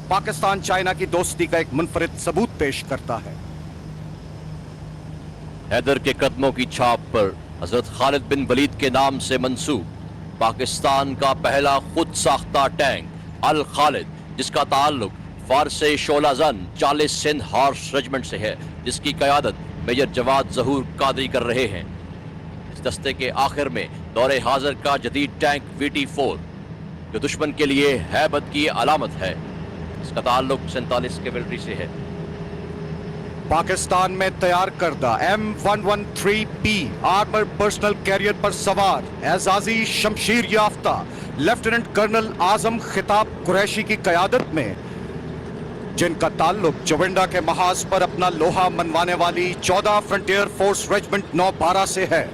Pakistan China की दोस्ती का एक मुनफरिद सबूत पेश करता है। हैदर के कदमों की छाप पर हजरत खालिद बिन वलीद के नाम से मंसूब पाकिस्तान का पहला खुद साख्ता टैंक अल खालिद, जिसका ताल्लुक फारस शोला जन 40 सिंध हॉर्स रेजिमेंट से है, जिसकी क़यादत मेजर जवाद ज़हूर कादरी कर रहे हैं। इस दस्ते के आखिर में दौरे हाजिर का जदीद टैंक VT4, जो दुश्मन के लिए हैबत की अलामत है। इसका ताल्लुक 47 कैवेलरी से है। पाकिस्तान में तैयार करदा M113P आर्मर पर्सनल कैरियर पर सवार एजाजी शमशीर याफ्ता लेफ्टिनेंट कर्नल आजम खिताब कुरैशी की क़यादत में, जिनका ताल्लुक चविंडा के महाज पर अपना लोहा मनवाने वाली 14 फ्रंटियर फोर्स रेजिमेंट 912 से है।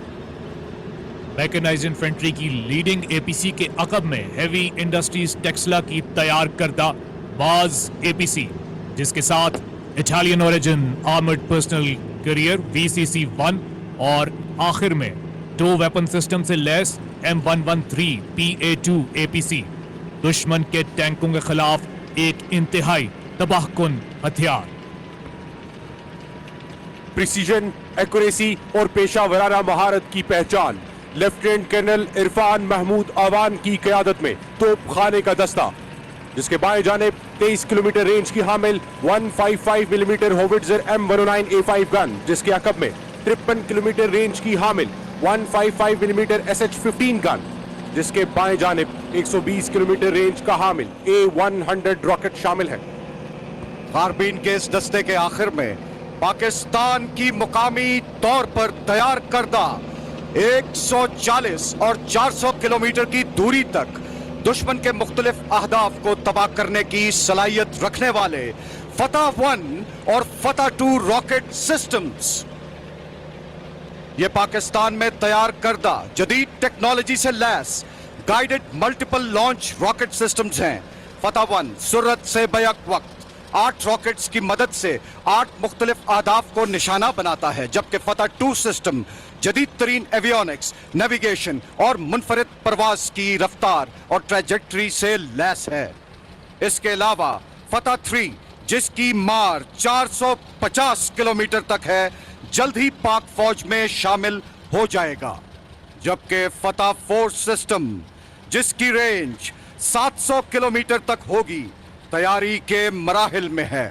मैकेनाइज्ड इन्फेंट्री की लीडिंग APC के अकब में हेवी इंडस्ट्रीज टेक्सला की तैयार करदा बाज APC, जिसके साथ Italian origin armoured personnel carrier VCC-1 और आखिर में 2 वेपन सिस्टम से लैस M113PA2 APC, दुश्मन के टैंकों के खिलाफ एक इंतहाई तबाहकुन हथियार। प्रिसीजन, एक्यूरेसी और पेशा वराना महारत की पहचान लेफ्टिनेंट कर्नल इरफान महमूद आवान की क़यादत में तोप खाने का दस्ता, जिसके बाएं जानिब 23 किलोमीटर रेंज की हामिल 155 मिलीमीटर होविट्जर M109A5 गन, जिसके अकब में 53 किलोमीटर रेंज की हामिल 155 मिलीमीटर SH-15 गन, जिसके बाएं जानिब 120 किलोमीटर रेंज का हामिल A100 रॉकेट शामिल है। कारबीन के इस दस्ते के आखिर में पाकिस्तान की मुकामी तौर पर तैयार करदा 140 और 400 किलोमीटर की दूरी तक दुश्मन के मुख्तलिफ अहदाफ को तबाह करने की सलाहियत रखने वाले फतह 1 और फतह 2 रॉकेट सिस्टम्स। ये पाकिस्तान में तैयार करदा जदीद टेक्नोलॉजी से लैस guided multiple launch rocket systems हैं। फतह 1 सुरत से बैक वक्त 8 रॉकेट्स की मदद से 8 मुख्तलिफ अहदाफ को निशाना बनाता है, जबकि फतह 2 सिस्टम जदीद तरीन एवियोनिक्स, नेविगेशन और मुनफरिद परवाज की रफ्तार और ट्रैजेक्टरी से लैस है। इसके अलावा फतह 3, जिसकी मार 450 किलोमीटर तक है, जल्द ही पाक फौज में शामिल हो जाएगा, जबकि फतह 4 सिस्टम, जिसकी रेंज 700 किलोमीटर तक होगी, तैयारी के मराहिल में है।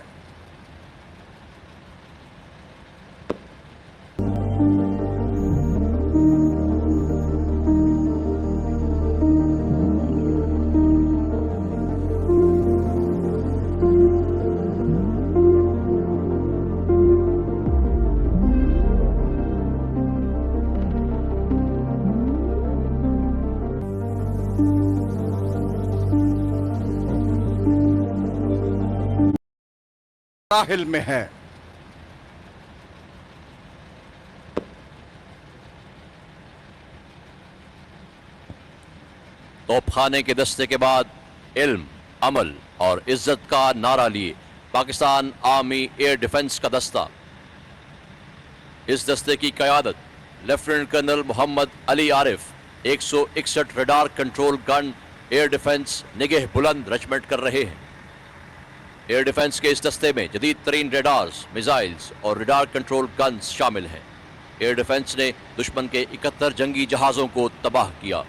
मराहिल में है। तोपखाने के दस्ते के बाद इल्म, अमल और इज्जत का नारा लिए पाकिस्तान आर्मी एयर डिफेंस का दस्ता। इस दस्ते की क़यादत lieutenant colonel Mohammad Ali Arif 161 radar control gun air defence Nigah Buland regiment कर रहे हैं। एयर डिफेंस के इस दस्ते में जदीद तरीन रेडार्स, मिसाइल्स और रडार कंट्रोल गन्स शामिल हैं। एयर डिफेंस ने दुश्मन के 71 जंगी जहाज़ों को तबाह किया।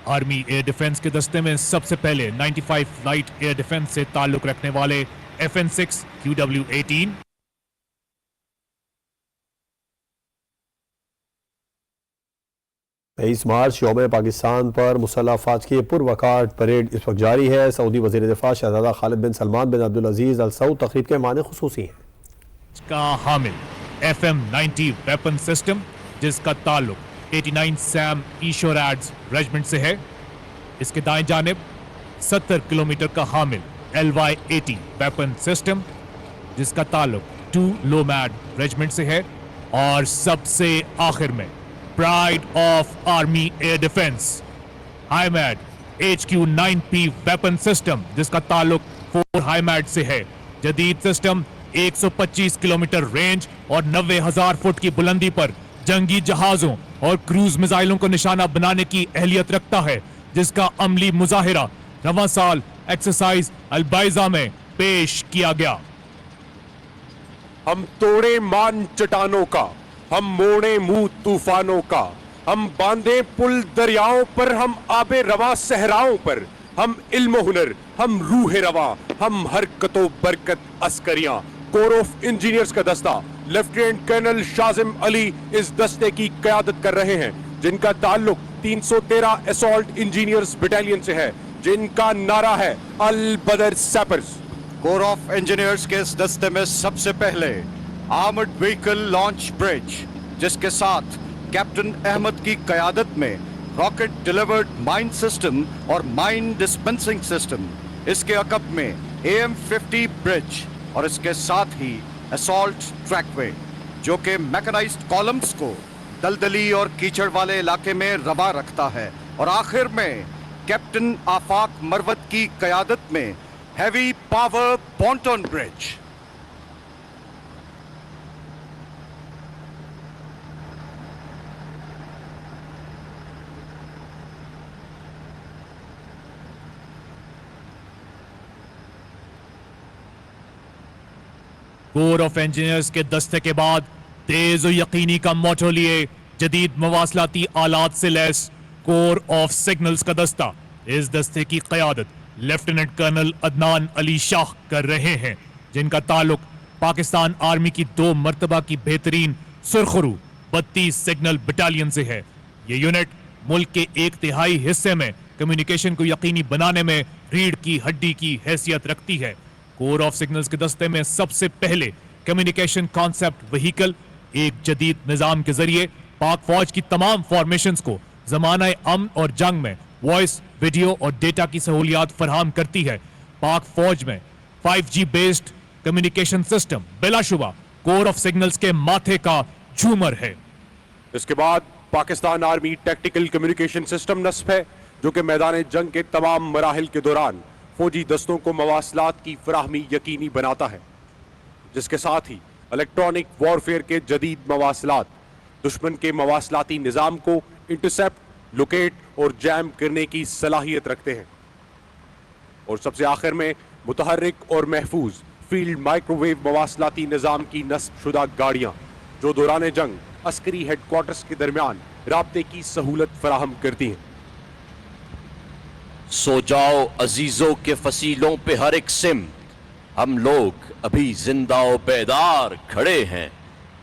आर्मी एयर डिफेंस के दस्ते में सबसे पहले 95 फ्लाइट एयर डिफेंस से ताल्लुक रखने वाले FN-6 QW-18, तेईस मार्च यौम पाकिस्तान पर मुसल्लह अफवाज की पुरवकार परेड इस वक्त जारी है। सऊदी वज़ीर दिफा शहज़ादा खालिद बिन सलमान बिन अब्दुल अजीज़ अल सऊद तक़रीब के माने खुसूसी हैं। का हामिल FM-90 वेपन सिस्टम, जिसका ताल्लुक 89 सैम ईशोरैड्स रेजिमेंट से है। इसके दाएं जानिब 70 किलोमीटर का हामिल LY-80 वेपन सिस्टम, जिसका ताल्लुक 2 लोमैड रेजिमेंट से है। और सबसे आखिर में pride of army air defence HIMAD HQ-9P weapon system, जिसका ताल्लुक 4 हाईमैड से है। जदीद सिस्टम 125 किलोमीटर रेंज और 90,000 फुट की बुलंदी पर जंगी जहाजों और क्रूज मिसाइलों को निशाना बनाने की अहलियत रखता है, जिसका अमली मुजाहिरा रवां साल एक्सरसाइज अलबाइजा में पेश किया गया। हम तोड़े मान चट्टानों का, हम मोड़े मुंह तूफानों का, हम बांधे पुल दरियाओं पर, हम आबे रवा सहराओं पर, हम इल्म हुनर, हम रूह रवा, हम हरकतो बरकत अस्करियां। कोर ऑफ इंजीनियर्स का दस्ता लेफ्टिनेंट कर्नल शाजिम अली इस दस्ते की क़यादत कर रहे हैं, जिनका ताल्लुक 313 असॉल्ट इंजीनियर्स बटालियन से है, जिनका नारा है अल बदर सैपर्स। कोर ऑफ इंजीनियर्स के इस दस्ते में सबसे पहले आर्मर्ड व्हीकल लॉन्च ब्रिज, जिसके साथ कैप्टन अहमद की क़यादत में रॉकेट डिलीवर्ड माइन सिस्टम और माइन डिस्पेंसिंग सिस्टम, इसके अकब में AM-50 ब्रिज और इसके साथ ही असॉल्ट ट्रैकवे, जो कि मैकेनाइज्ड कॉलम्स को दलदली और कीचड़ वाले इलाके में रवा रखता है, और आखिर में कैप्टन आफाक मरवत की क़यादत में heavy power pontoon bridge. Corps of engineers के दस्ते के बाद तेज और यकीनी का मोटो लिए जदीद मवासलाती आलात से लैस कोर ऑफ सिग्नल्स का दस्ता, इस दस्ते की क़यादत लेफ्टिनेंट कर्नल अदनान अली शाह कर रहे हैं, जिनका ताल्लुक पाकिस्तान आर्मी की 2 मर्तबा की बेहतरीन सुरखरू 32 सिग्नल बटालियन से है। ये यूनिट मुल्क के 1/3 हिस्से में कम्युनिकेशन को यकीनी बनाने में रीढ़ की हड्डी की हैसियत रखती है। कोर ऑफ सिग्नल्स के दस्ते में सबसे पहले कम्युनिकेशन कॉन्सेप्ट व्हीकल एक जदीद निजाम के जरिए पाक फौज की तमाम फॉर्मेशंस को जमाना अमन और जंग में वॉइस, वीडियो और डेटा की सहूलियात फराहम करती है। पाक फौज में 5G बेस्ड कम्युनिकेशन सिस्टम बिलाशुबा कोर ऑफ सिग्नल्स के माथे का झूमर है। इसके बाद Pakistan army tactical communication system नस्ब है, जो कि मैदान जंग के तमाम मराहिल के दौरान फौजी दस्तों को मवासलात की फराहमी यकीनी बनाता है, जिसके साथ ही इलेक्ट्रॉनिक वॉरफेयर के जदीद मवासलात दुश्मन के मवासलाती निज़ाम को इंटरसेप्ट, लोकेट और जैम करने की सलाहियत रखते हैं। और सबसे आखिर में मुतहर्रिक और महफूज फील्ड माइक्रोवेव मवासलाती निज़ाम की नस्ब शुदा गाड़ियाँ, जो दौरान जंग अस्करी हेडक्वार्टर्स के दरमियान राब्ते की सहूलत फराहम करती हैं। सो जाओ अजीजों के फसीलों पे हर एक सिम, हम लोग अभी जिंदा और बेदार खड़े हैं।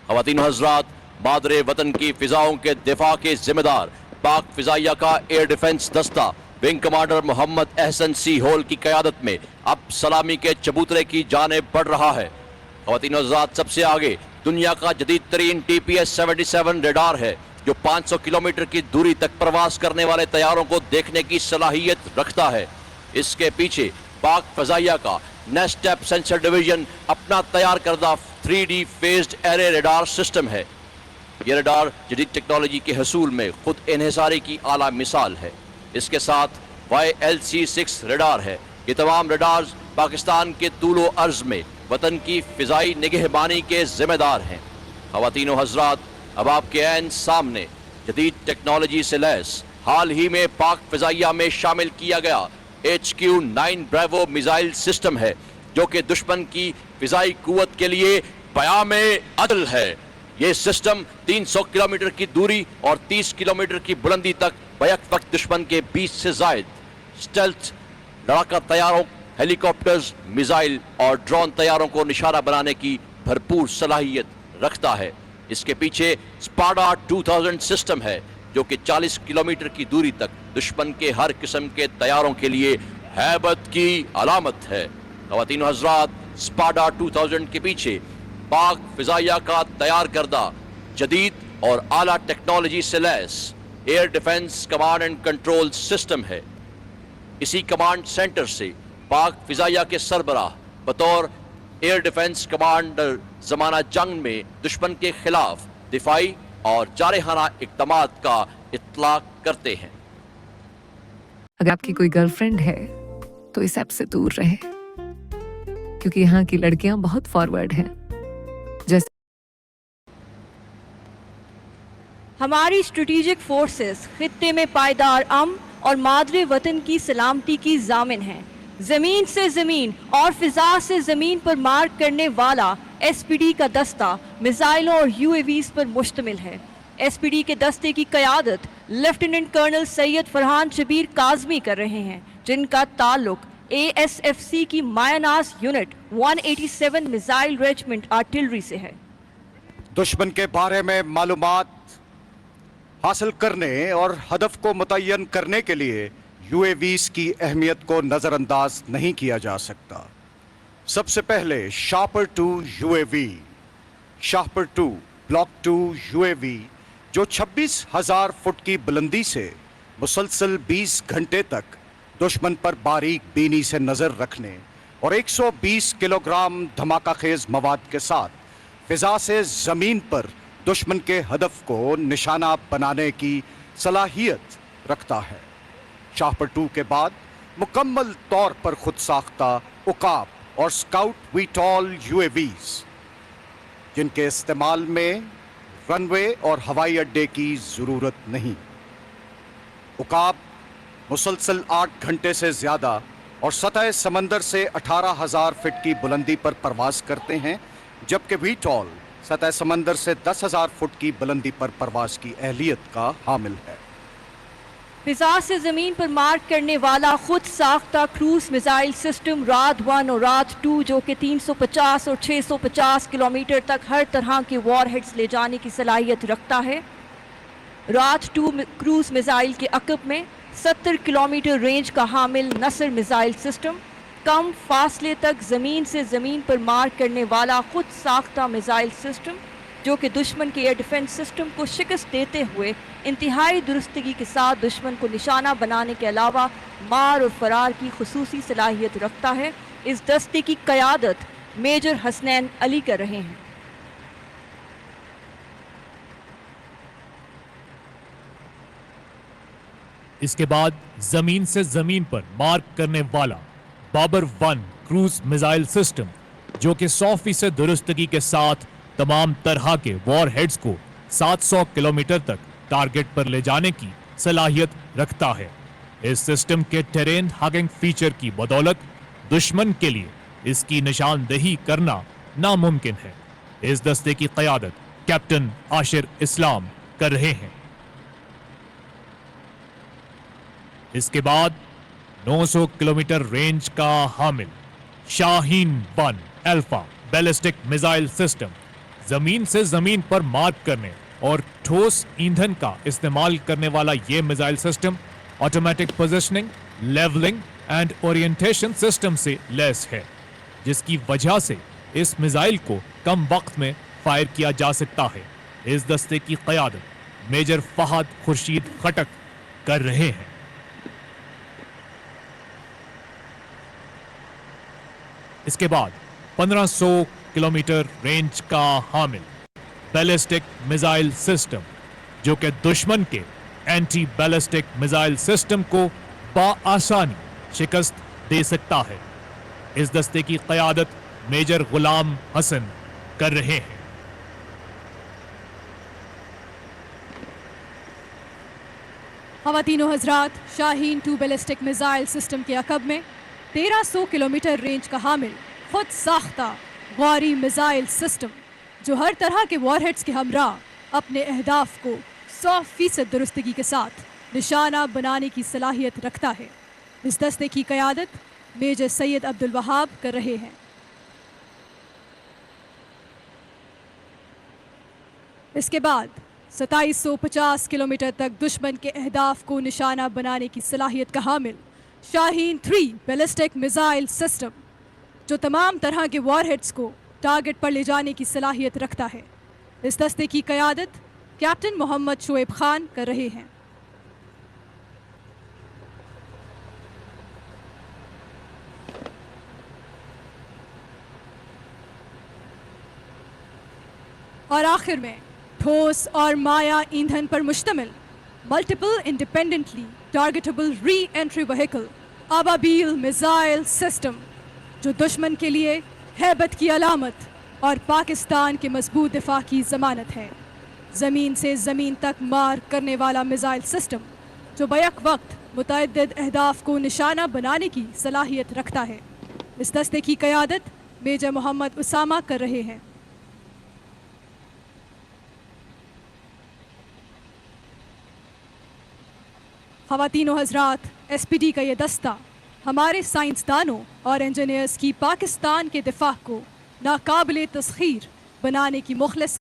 ख़वातीन हज़रात, मादरे वतन की फिजाओं के दिफा के जिम्मेदार पाक फिजाइया का एयर डिफेंस दस्ता विंग कमांडर मोहम्मद अहसन सी होल की क़यादत में अब सलामी के चबूतरे की जानिब बढ़ रहा है। ख़वातीन हज़रात, सबसे आगे दुनिया का जदीद तरीन TPS-77 रेडार है, जो 500 किलोमीटर की दूरी तक प्रवास करने वाले तैयारों को देखने की सलाहियत रखता है। इसके पीछे पाक फजाइया का नेस्टेप सेंसर डिवीजन अपना तैयार करदा 3D phased array radar system है। यह रेडार जदीद टेक्नोलॉजी के हसूल में खुद इन्हिसारी की आला मिसाल है। इसके साथ YLC-6 रेडार है। ये तमाम रेडार्स पाकिस्तान के तूलो अर्ज में वतन की फिजाई निगहबानी के जिम्मेदार हैं। ख़वातीनो हज़रात, अब आपके ऐन सामने जदीद टेक्नोलॉजी से लैस हाल ही में पाक फिजाइया में शामिल किया गया HQ-9 ब्रेवो मिसाइल सिस्टम है, जो कि दुश्मन की फिजाई कुव्वत के लिए बयाम अदल है। ये सिस्टम 300 किलोमीटर की दूरी और 30 किलोमीटर की बुलंदी तक बैक वक्त दुश्मन के 20 से जायद स्टेल्थ लड़ाका तैयारों, हेलीकॉप्टर्स, मिसाइल और ड्रोन तैयारों को निशाना बनाने की भरपूर सलाहियत रखता है। इसके पीछे स्पाडा 2000 सिस्टम है, जो कि 40 किलोमीटर की दूरी तक दुश्मन के हर किस्म के तैयारों के लिए हैबत की अलामत है। ख़वातीन हज़रात, स्पाडा 2000 के पीछे पाक फिजाइया का तैयार करदा जदीद और आला टेक्नोलॉजी से लैस air defence command and control system है। इसी कमांड सेंटर से पाक फिजाइया के सरबराह बतौर एयर डिफेंस कमांडर जमाना जंग में दुश्मन के खिलाफ दिफाई और जारहाना इक़दामात का इत्तलाक करते हैं। अगर आपकी कोई गर्लफ्रेंड है तो इस ऐप से दूर रहे, क्योंकि यहाँ की लड़कियां बहुत फॉरवर्ड हैं। जैसे हमारी स्ट्रेटेजिक फोर्सेस खित्ते में पायदार अमन और मादरे वतन की सलामती की जामिन हैं। जमीन से जमीन और फिजा से जमीन पर मार करने वाला एसपीडी का दस्ता मिसाइलों और यूएवीज पर मुश्तमिल है। एसपीडी के दस्ते की क़यादत लेफ्टिनेंट कर्नल सैयद फरहान शबीर काज़मी कर रहे हैं, जिनका ताल्लुक एएसएफसी की मायानास यूनिट 187 मिसाइल रेजिमेंट आर्टिलरी से है। दुश्मन के बारे में मालूमात हासिल करने और हदफ को मुतय्यन करने के लिए यूएवीज की अहमियत को नजरअंदाज नहीं किया जा सकता। सबसे पहले शापर 2 यूएवी, शापर 2 ब्लॉक 2 यूएवी जो 26,000 फुट की बुलंदी से मुसलसल 20 घंटे तक दुश्मन पर बारीक बीनी से नजर रखने और 120 किलोग्राम धमाकाखेज मवाद के साथ फिजा से जमीन पर दुश्मन के हदफ को निशाना बनाने की सलाहियत रखता है। शापर 2 के बाद मुकम्मल तौर पर खुद साख्ता उकाब और स्काउट वीटॉल यूएवीज, जिनके इस्तेमाल में रनवे और हवाई अड्डे की जरूरत नहीं। उकाब मुसलसल 8 घंटे से ज्यादा और सतह समंदर से 18,000 फीट की बुलंदी पर परवाज करते हैं, जबकि वीटॉल सतह समंदर से 10,000 फुट की बुलंदी पर परवाज की अहलियत का हामिल है। फिजा से जमीन पर मार करने वाला खुद साख्ता क्रूज मिसाइल सिस्टम राद 1 और राद 2 जो कि 350 और 650 किलोमीटर तक हर तरह के वॉरहेड्स ले जाने की सलाहियत रखता है। राद 2 क्रूज मिसाइल के अकब में 70 किलोमीटर रेंज का हामिल नसर मिसाइल सिस्टम, कम फासले तक ज़मीन से ज़मीन पर मार करने वाला खुद साख्ता मिसाइल सिस्टम जो कि दुश्मन के एयर डिफेंस सिस्टम को शिकस्त देते हुए इंतहाई दुरुस्तगी के साथ दुश्मन को निशाना बनाने के अलावा मार और फरार की खुसूसी सलाहियत रखता है। इस दस्ते की क़यादत मेजर हसनैन अली कर रहे हैं। इसके बाद जमीन से जमीन पर मार करने वाला बाबर 1 क्रूज मिसाइल सिस्टम जो कि 100% दुरुस्तगी के साथ तमाम तरह के वॉर हेड्स को 700 किलोमीटर तक टारगेट पर ले जाने की सलाहियत रखता है। इस सिस्टम के टेरेन हगिंग फीचर की बदौलत दुश्मन के लिए इसकी निशानदेही करना नामुमकिन है। इस दस्ते की क़यादत कैप्टन आशिर इस्लाम कर रहे हैं। इसके बाद 900 किलोमीटर रेंज का हामिल Shaheen 1 alpha ballistic missile system जमीन से जमीन पर मार करने और ठोस ईंधन का इस्तेमाल करने वाला ये missile system automatic positioning, levelling and orientation system से लैस है, जिसकी वजह से इस मिसाइल को कम वक्त में फायर किया जा सकता है। इस दस्ते की क़यादत मेजर फहद खुर्शीद खटक कर रहे हैं। इसके बाद 1500 किलोमीटर रेंज का हामिल बैलिस्टिक मिसाइल सिस्टम जो कि दुश्मन के एंटी बैलिस्टिक मिसाइल सिस्टम को बाआसानी शिकस्त दे सकता है। इस दस्ते की क़यादत मेजर गुलाम हसन कर रहे हैं। ख़वातीनो हज़रात, शाहीन 2 बैलिस्टिक मिसाइल सिस्टम के अकब में 1300 किलोमीटर रेंज का हामिल खुद साख्ता गौरी मिसाइल सिस्टम जो हर तरह के वॉरहेड्स के हमरा अपने अहदाफ को 100% दुरुस्तगी के साथ निशाना बनाने की सलाहियत रखता है। इस दस्ते की क़यादत मेजर सैयद अब्दुल वहाब कर रहे हैं। इसके बाद 2750 किलोमीटर तक दुश्मन के अहदाफ को निशाना बनाने की सलाहियत का हामिल शाहीन 3 बैलिस्टिक मिसाइल सिस्टम जो तमाम तरह के वॉरहेड्स को टारगेट पर ले जाने की सलाहियत रखता है। इस दस्ते की क़यादत कैप्टन मोहम्मद शोएब खान कर रहे हैं। और आखिर में ठोस और माया ईंधन पर मुश्तमिल multiple independently targetable re entry vehicle Ababeel missile system जो दुश्मन के लिए हैबत की अलामत और पाकिस्तान के मजबूत दिफा की ज़मानत है। ज़मीन से ज़मीन तक मार करने वाला मिसाइल सिस्टम जो बैक वक्त متعدد اہداف کو نشانہ بنانے کی صلاحیت رکھتا ہے. اس دستے کی قیادت میجر محمد اسامہ کر رہے ہیں. خواتین و حضرات، ایس پی ڈی کا یہ دستہ ہمارے سائنسدانوں اور انجینئرز کی پاکستان کے دفاع کو ناقابل تسخیر بنانے کی مخلص